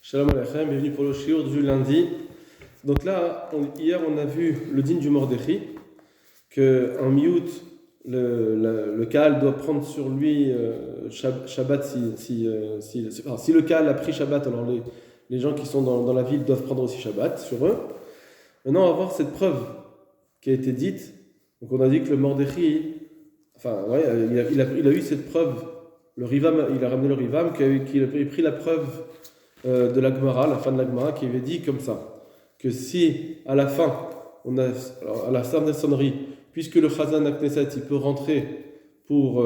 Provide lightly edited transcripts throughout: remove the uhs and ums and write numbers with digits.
Shalom Aleichem, bienvenue pour le shiur du lundi. Donc là, hier on a vu le din du Mordechai, qu'un miout, le Kaal doit prendre sur lui Shabbat si le Kaal a pris Shabbat, alors les gens qui sont dans la ville doivent prendre aussi Shabbat sur eux. Maintenant on va voir cette preuve qui a été dite. Donc on a dit que le Mordechai, il a eu cette preuve, le Rivam, il a ramené le Rivam, qu'il a pris la preuve de la Gemara, la fin de la Gemara, qui avait dit comme ça, que si à la fin, à la fin de la sonnerie, puisque le Chazan Knesset il peut rentrer pour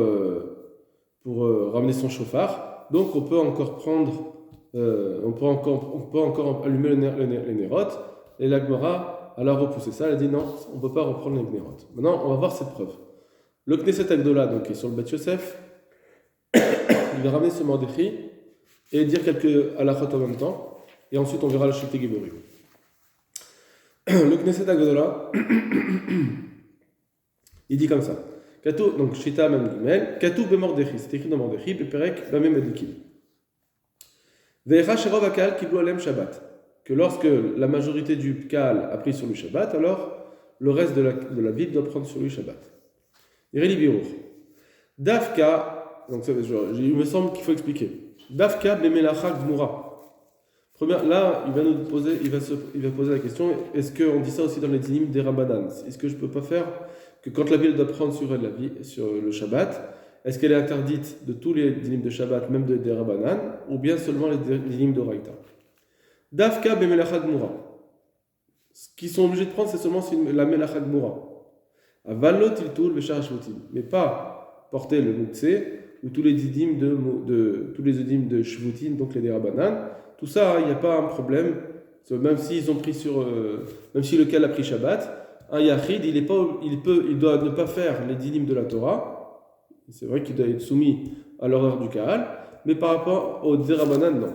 ramener son chauffard, donc on peut encore prendre, on peut encore allumer les nérotes, et la Gemara, elle a repoussé ça, elle a dit non, on ne peut pas reprendre les nérotes. Maintenant, on va voir cette preuve. Le Knesset Agdola, donc qui est sur le Beth Yosef, il va ramener ce Mordechai et dire quelques halachot en même temps, et ensuite on verra le Shiltei Giborim. Le Knesset Agdola, il dit comme ça. Katou, donc Shita Mem Gimel, Katou Bemordechai, c'est écrit dans Mordechai, Beperek Bamem Edikim. Ve'echa Sherov HaKal Kiblu Alem Shabbat, que lorsque la majorité du Kaal a pris sur lui Shabbat, alors le reste de la ville doit prendre sur lui Shabbat. Ireli Birour. Dafka, donc il me semble qu'il faut expliquer. Dafka bemelacha gmura. Là, il va poser la question, est-ce qu'on dit ça aussi dans les dinim des Rabbanan? Est-ce que je ne peux pas faire que quand la ville doit prendre sur elle sur le Shabbat, est-ce qu'elle est interdite de tous les dinim de Shabbat, même des Rabbanan, ou bien seulement les dinim d'Oraïta? Dafka bemelacha gmura. Ce qu'ils sont obligés de prendre, c'est seulement la melacha gmura. Avalot iltul veshar shvotim. Mais pas porter le mukse, ou tous les didim de Shvutin, donc les Derabanan, tout ça, il n'y a pas un problème. Même s'ils ont pris même si le Kaal a pris Shabbat, un Yachid, il doit ne pas faire les didim de la Torah. C'est vrai qu'il doit être soumis à l'horreur du Kaal, mais par rapport aux Derabanan, non.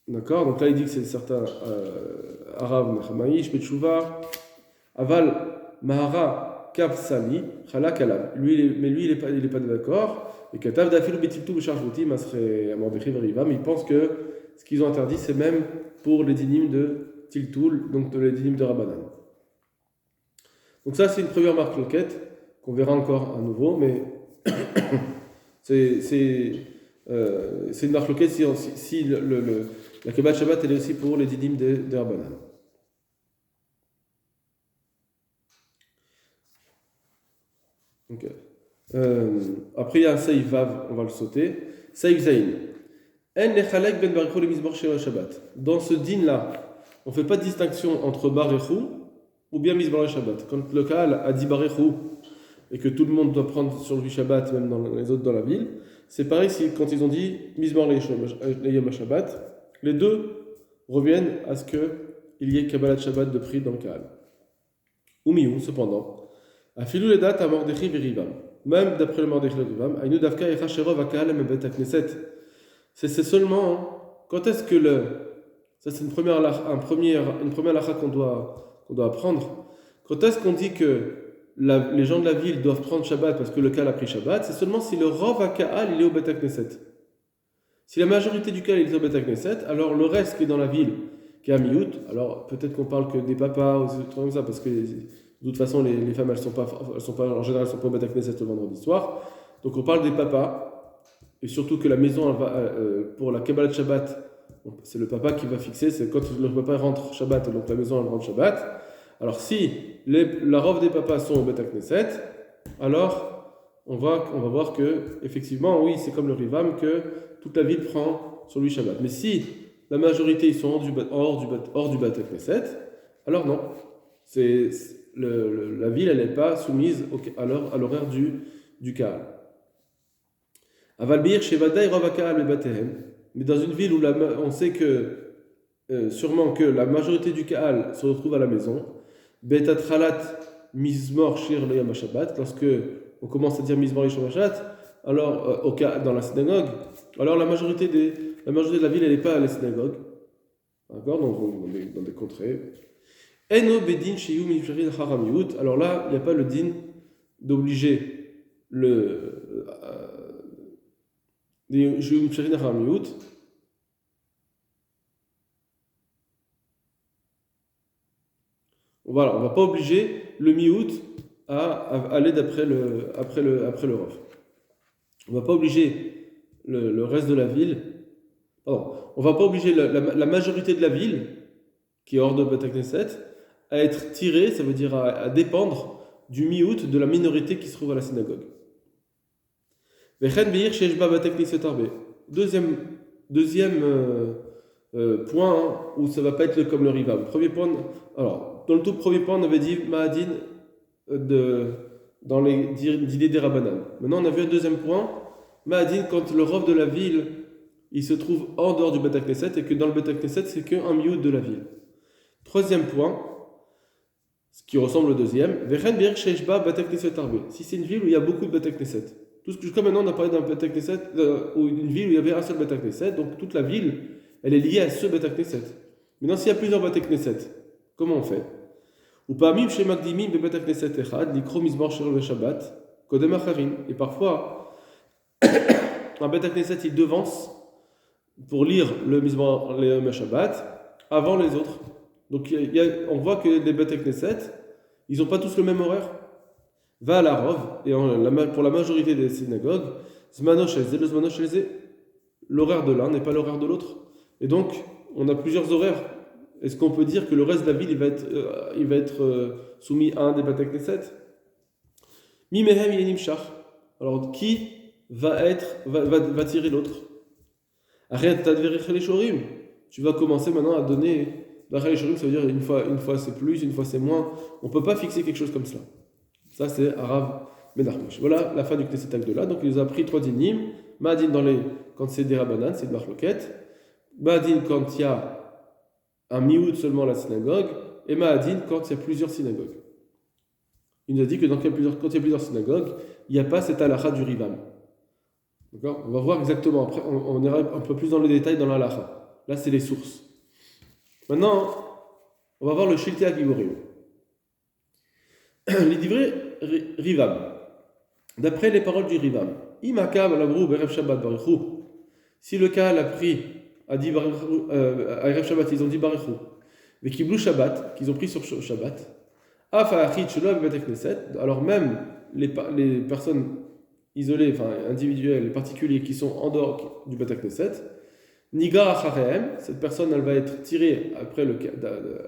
D'accord. Donc là, il dit que c'est certains Arav Nechamaï, Shmetshuva, Aval Mahara. Kav Sami, Chalak Alav. Mais lui, il n'est pas d'accord. Et Katav Dafil Betiltou B'Sharjouti, Masre Amordechai Veriva, mais il pense que ce qu'ils ont interdit, c'est même pour les dinim de Tiltoul, donc les dinim de Rabbanan. Donc, ça, c'est une première marque loquette, qu'on verra encore à nouveau, mais c'est une marque loquette si la Kabbat Shabbat, elle est aussi pour les dinim de Rabbanan. Okay. Après il y a un Saïf Vav, on va le sauter. Saïf Zayn. Dans ce din là, on ne fait pas de distinction entre Barechou ou bien Mizmor Shabbat. Quand le Kaal a dit Barechou et que tout le monde doit prendre sur lui Shabbat, même dans les autres dans la ville, c'est pareil quand ils ont dit Mizmor Yom Shabbat, les deux reviennent à ce qu'il y ait Kabbalat Shabbat de prix dans le Kaal. Ou Miou, cependant. Afilou les dates à Mordechai Verivam. Même d'après le Mordechai Verivam, Aïnou Davka et Chacherov Akal Mebet Knesset. C'est seulement quand est-ce que ça c'est une première halakha qu'on doit apprendre. Quand est-ce qu'on dit que les gens de la ville doivent prendre Shabbat parce que le Kaal a pris Shabbat, c'est seulement si le Rov Akal il est au Bet Knesset. Si la majorité du Kaal est au Bet Knesset, alors le reste qui est dans la ville, qui est à Miout, alors peut-être qu'on parle que des papas ou des trucs comme ça, parce que de toute façon, les femmes, elles sont pas, en général, elles sont pas au Bet Knesset le vendredi soir. Donc, on parle des papas, et surtout que la maison, pour la Kabbalat Shabbat, c'est le papa qui va fixer. C'est quand le papa rentre Shabbat, donc la maison elle rentre Shabbat. Alors, si la robe des papas sont au Bet Knesset, alors on va voir que effectivement, oui, c'est comme le Rivam que toute la ville prend sur lui Shabbat. Mais si la majorité ils sont hors du Bet Knesset, alors non, la ville, elle n'est pas soumise à l'horaire du Kaal. Avalbir, Shevadaï, Rovakaal, Bebatehem. Mais dans une ville où on sait que, sûrement que la majorité du Kaal se retrouve à la maison, Betatralat, Mizmor, Shir, le Yom Shabbat, lorsque on commence à dire Mizmor, Yom Shabbat, alors, dans la synagogue, alors la majorité de la ville, elle n'est pas à la synagogue. D'accord? Dans des contrées. Eno bedin sheyu mifsharin haramiyut. Alors là, il n'y a pas le din d'obliger le sheyu mifsharin haramiyut Voilà, on ne va pas obliger le miout à aller après le rov. On ne va pas obliger le reste de la ville, pardon, on ne va pas obliger la majorité de la ville, qui est hors de Bet Knesset, à être tirée, ça veut dire à dépendre du miout de la minorité qui se trouve à la synagogue. Deuxième point où ça ne va pas être comme le rivam. Premier point, alors, dans le tout premier point, on avait dit Ma'adin dans l'idée des Rabbanan. Maintenant, on a vu un deuxième point, Ma'adin quand le rov de la ville il se trouve en dehors du Bet Knesset et que dans le Bet Knesset, c'est qu'un miout de la ville. Troisième point, ce qui ressemble au deuxième, si c'est une ville où il y a beaucoup de Bet Knesset. Jusqu'à maintenant, on a parlé d'un Bet Knesset, ou une ville où il y avait un seul Bet Knesset, donc toute la ville, elle est liée à ce Bet Knesset. Maintenant, s'il y a plusieurs Bet Knesset, comment on fait? Et parfois, un Bet Knesset, il devance pour lire le Mizmor le Shabbat avant les autres. Donc on voit que les Bet Knesset, ils n'ont pas tous le même horaire. Va à la Rov, et pour la majorité des synagogues, l'horaire de l'un n'est pas l'horaire de l'autre. Et donc, on a plusieurs horaires. Est-ce qu'on peut dire que le reste de la ville, il va être soumis à un des Bet Knesset? Mi mehem yenim shach. Alors, qui va tirer l'autre? Tu vas commencer maintenant à donner. Ça veut dire une fois c'est plus, une fois c'est moins. On ne peut pas fixer quelque chose comme cela. Ça c'est Arav Menachmish. Voilà la fin du Knesset Agdola. Donc il nous a pris 3 dinim. Ma'adin quand c'est des Rabbanan, c'est de Marloket. Ma'adin quand il y a un miout seulement à la synagogue. Et Ma'adin quand il y a plusieurs synagogues. Il nous a dit que quand il y a plusieurs synagogues, il n'y a pas cette halakha du Rivam. D'accord? On va voir exactement. Après, on ira un peu plus dans le détail dans la halakha. Là, c'est les sources. Maintenant, on va voir le Shiltei HaGiborim. Les divrei Rivam. D'après les paroles du Rivam, Imakav alabrou berev Shabbat barichou. Si le cas l'a pris à Erev Shabbat, ils ont dit barichou. Mais Kiblou Shabbat, qu'ils ont pris sur Shabbat. Afa achid shelo beBet Knesset. Alors même les personnes isolés, enfin individuels, les particuliers qui sont en dehors du Bet Knesset, Niga Acharehem, cette personne elle va être tirée après elle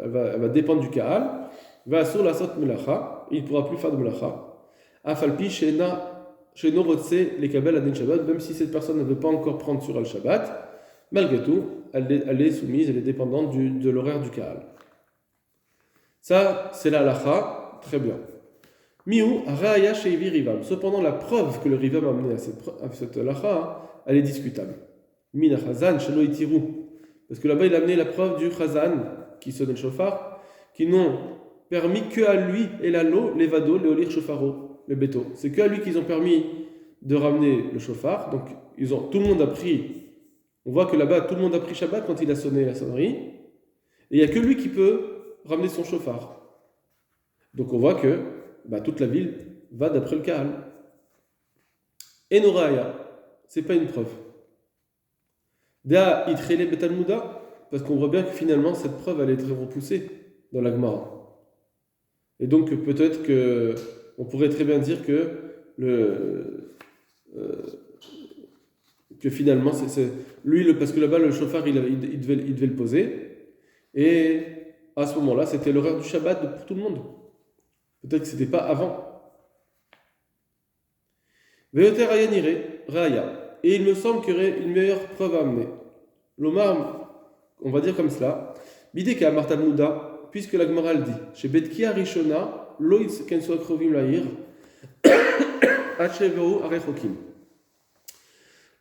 va dépendre du Kaal, va sur la sot melacha, il ne pourra plus faire de melacha. Afalpi sheno rotse les kabel adin Shabbat, même si cette personne ne veut pas encore prendre sur al Shabbat, malgré tout, elle est soumise, elle est dépendante de l'horaire du Kaal. Ça, c'est la halacha, très bien. Miou, Raya Sheivi Rivam. Cependant, la preuve que le Rivam a amené à cette halakha, elle est discutable. Mina Chazan, Shelo Itiru. Parce que là-bas, il a amené la preuve du Chazan, qui sonne le shofar, qui n'ont permis que à lui et l'alo, les vado, les olir shofaro, les béto. C'est que à lui qu'ils ont permis de ramener le shofar. Donc, tout le monde a pris. On voit que là-bas, tout le monde a pris Shabbat quand il a sonné la sonnerie. Et il n'y a que lui qui peut ramener son shofar. Donc, on voit que toute la ville va d'après le Kaal. Et Noraya, c'est pas une preuve. Da itrele betalmuda, parce qu'on voit bien que finalement cette preuve elle est très repoussée dans la Gemara. Et donc peut-être que on pourrait très bien dire que que finalement c'est lui parce que là-bas le chauffard il devait le poser et à ce moment-là c'était l'horaire du Shabbat pour tout le monde. Peut-être que c'était pas avant. Veoter ayanire raya. Et il me semble qu'il y aurait une meilleure preuve à amener. L'Omar, on va dire comme cela, Bideka Martalmuda, puisque la Gemara le dit, chez Betkia Rishona, Loïs Kenso Akrovim Lahir, Hacheveu Arechokim.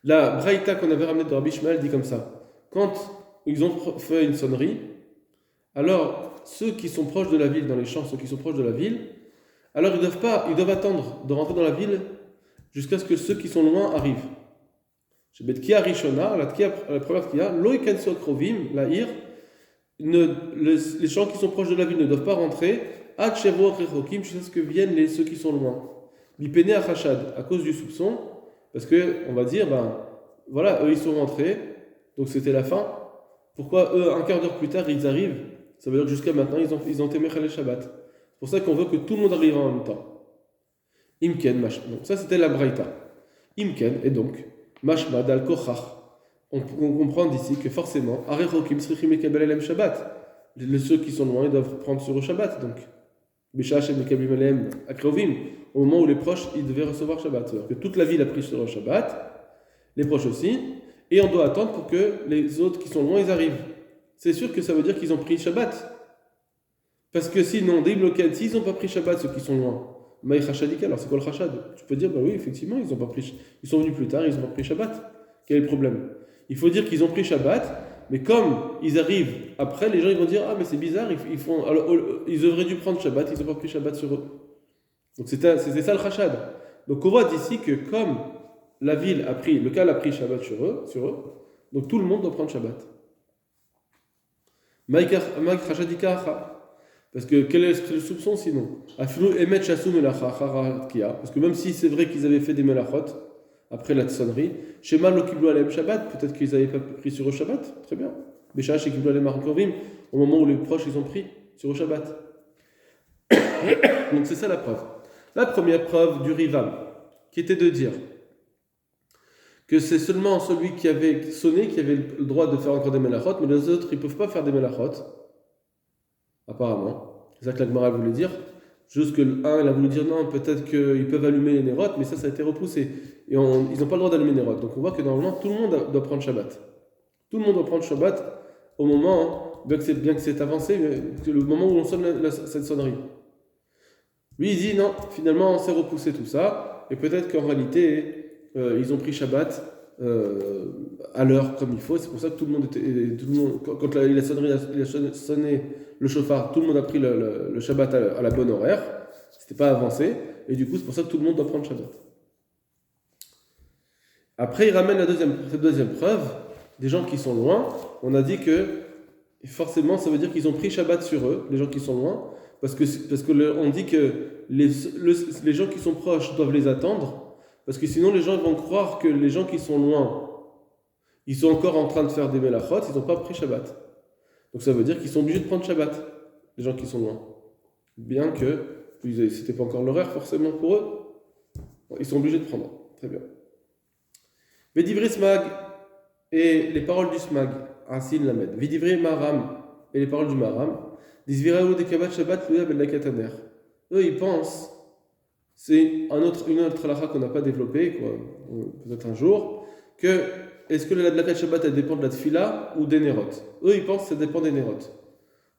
La Braïta qu'on avait ramenée de Rabbi Ishmael dit comme ça, quand ils ont fait une sonnerie, alors ceux qui sont proches de la ville, dans les champs, ceux qui sont proches de la ville, alors ils doivent attendre de rentrer dans la ville jusqu'à ce que ceux qui sont loin arrivent. Chez Betkia Rishona, la première tkia, Loïken Sokrovim, l'Aïr, les gens qui sont proches de la ville ne doivent pas rentrer, Hachevou Arechokim, jusqu'à ce que viennent ceux qui sont loin. Bipene Achashad, à cause du soupçon, parce que on va dire, voilà, eux ils sont rentrés, donc c'était la fin. Pourquoi eux, un quart d'heure plus tard, ils arrivent Ça veut dire que jusqu'à maintenant, ils ont été Mechal Shabbat. C'est pour ça qu'on veut que tout le monde arrive en même temps. Imken, donc ça c'était la Braïta. Imken, et donc, Mashmad al Kochach. On comprend d'ici que forcément, Arechokim Srichim Mekabel Elem Shabbat. Ceux qui sont loin, ils doivent prendre sur le Shabbat. Donc, Bishach et Mekabim Elem Akrovim, au moment où les proches, ils devaient recevoir Shabbat. C'est-à-dire que toute la ville a pris sur le Shabbat, les proches aussi, et on doit attendre pour que les autres qui sont loin, ils arrivent. C'est sûr que ça veut dire qu'ils ont pris Shabbat. Parce que sinon, des bloqués, s'ils n'ont pas pris Shabbat, ceux qui sont loin, Maï Chashadika, alors c'est quoi le Chashad? Tu peux dire, bah oui, effectivement, ils sont venus plus tard, ils n'ont pas pris Shabbat. Quel est le problème? Il faut dire qu'ils ont pris Shabbat, mais comme ils arrivent après, les gens ils vont dire, ah mais c'est bizarre, ils auraient dû prendre Shabbat, ils n'ont pas pris Shabbat sur eux. Donc c'était ça le Chashad. Donc on voit d'ici que comme la ville a pris, le Kal a pris Shabbat sur eux, donc tout le monde doit prendre Shabbat. Maï Chashadika. Parce que quel est le soupçon sinon? Parce que même si c'est vrai qu'ils avaient fait des melachot après la sonnerie, Shema lo kiblu alem Shabbat, peut-être qu'ils n'avaient pas pris sur le Shabbat, très bien. Beshach et kiblu alem Arkovim, au moment où les proches ils ont pris sur le Shabbat. Donc c'est ça la preuve. La première preuve du Rivam, qui était de dire que c'est seulement celui qui avait sonné qui avait le droit de faire encore des melachot, mais les autres ils ne peuvent pas faire des melachot. Apparemment. C'est ça que la Gemara voulait dire. Juste que le 1, il a voulu dire non, peut-être qu'ils peuvent allumer les nérotes, mais ça a été repoussé. Et ils n'ont pas le droit d'allumer les nérotes. Donc on voit que normalement, tout le monde doit prendre Shabbat. Tout le monde doit prendre Shabbat au moment, bien que c'est avancé, mais le moment où on sonne cette sonnerie. Lui, il dit non, finalement, on s'est repoussé tout ça, et peut-être qu'en réalité, ils ont pris Shabbat à l'heure comme il faut. C'est pour ça que tout le monde quand il a sonné le chauffard, tout le monde a pris le Shabbat à la bonne horaire. C'était pas avancé, et du coup c'est pour ça que tout le monde doit prendre Shabbat. Après il ramène cette deuxième preuve des gens qui sont loin. On a dit que forcément ça veut dire qu'ils ont pris Shabbat sur eux, les gens qui sont loin, parce que on dit que les gens qui sont proches doivent les attendre. Parce que sinon, les gens vont croire que les gens qui sont loin, ils sont encore en train de faire des melachot, ils n'ont pas pris Shabbat. Donc ça veut dire qu'ils sont obligés de prendre Shabbat, les gens qui sont loin. Bien que c'était pas encore l'horaire forcément pour eux, ils sont obligés de prendre. Très bien. Vedivri Smag et les paroles du Smag, Asin Lamed. Vedivri Maram et les paroles du Maram. Disviraou de Kabat Shabbat Louya Ben Lakataner. Eux, ils pensent. C'est une autre halakha qu'on n'a pas développée, peut-être un jour, que est-ce que la Adlakat Shabbat elle dépend de la Tfila ou des Nerot? Eux ils pensent que ça dépend des Nerot.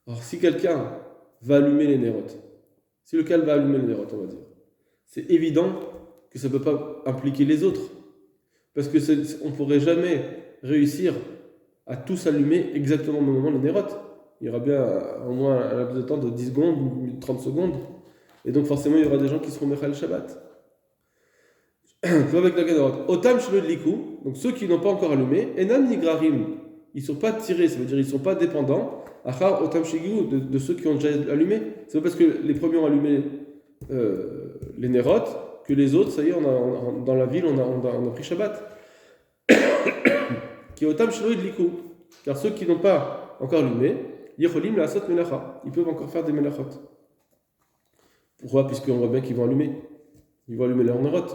Alors si quelqu'un va allumer les Nerot, si le Kal va allumer les Nerot, on va dire, c'est évident que ça ne peut pas impliquer les autres. Parce que on ne pourrait jamais réussir à tous allumer exactement au même moment les Nerot. Il y aura bien au moins un laps de temps de 10 secondes ou 30 secondes. Et donc forcément, il y aura des gens qui seront Mechal Shabbat. Avec la Gadarot. Otam Shelo Liku, donc ceux qui n'ont pas encore allumé, Enam Nigrarim, ils ne sont pas tirés, ça veut dire ils ne sont pas dépendants. Achar Otam Shigu, de ceux qui ont déjà allumé. C'est pas parce que les premiers ont allumé les Nerot que les autres, ça y est, dans la ville, on a pris Shabbat. Qui est Otam Shelo Liku, car ceux qui n'ont pas encore allumé, Yecholim la Asot Melacha, ils peuvent encore faire des Melachot. Pourquoi? Puisqu'on voit bien qu'ils vont allumer. Ils vont allumer leur nérote.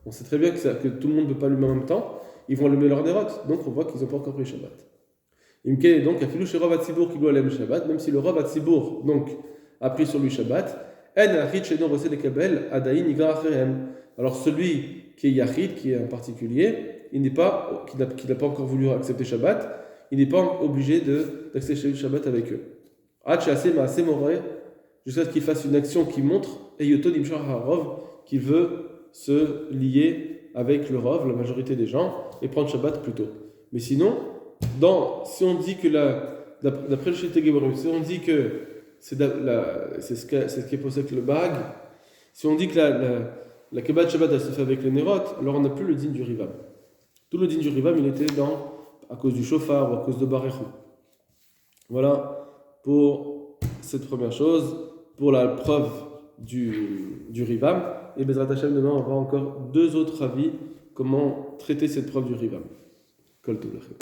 On sait très bien que tout le monde ne peut pas allumer en même temps. Ils vont allumer leur nérote. Donc on voit qu'ils n'ont pas encore pris Shabbat. Imke, donc, Afilou chez Rav Hatzibour qui doit allumer Shabbat, même si le Rav Hatzibour donc a pris sur lui Shabbat, En Achid Shedon Rosé de Kabel, Adaïn Igra Acherem. Alors celui qui est Yachid, qui est un particulier, qui n'a pas encore voulu accepter Shabbat, il n'est pas obligé d'accepter le Shabbat avec eux. Jusqu'à ce qu'il fasse une action qui montre qu'il veut se lier avec le Rov, la majorité des gens, et prendre Shabbat plus tôt. Mais sinon, si on dit que d'après le Shete Geborim, si on dit que c'est ce qui est posé avec le Bag, si on dit que la Kabbat Shabbat elle se fait avec les Nerot, alors on n'a plus le din du Rivam. Tout le din du Rivam, il était à cause du chauffard ou à cause de Barechou. Voilà pour cette première chose. Pour la preuve du Rivam, et Bezrat Hashem, demain, on va encore 2 autres avis, comment traiter cette preuve du Rivam. Kol Tov Lachem.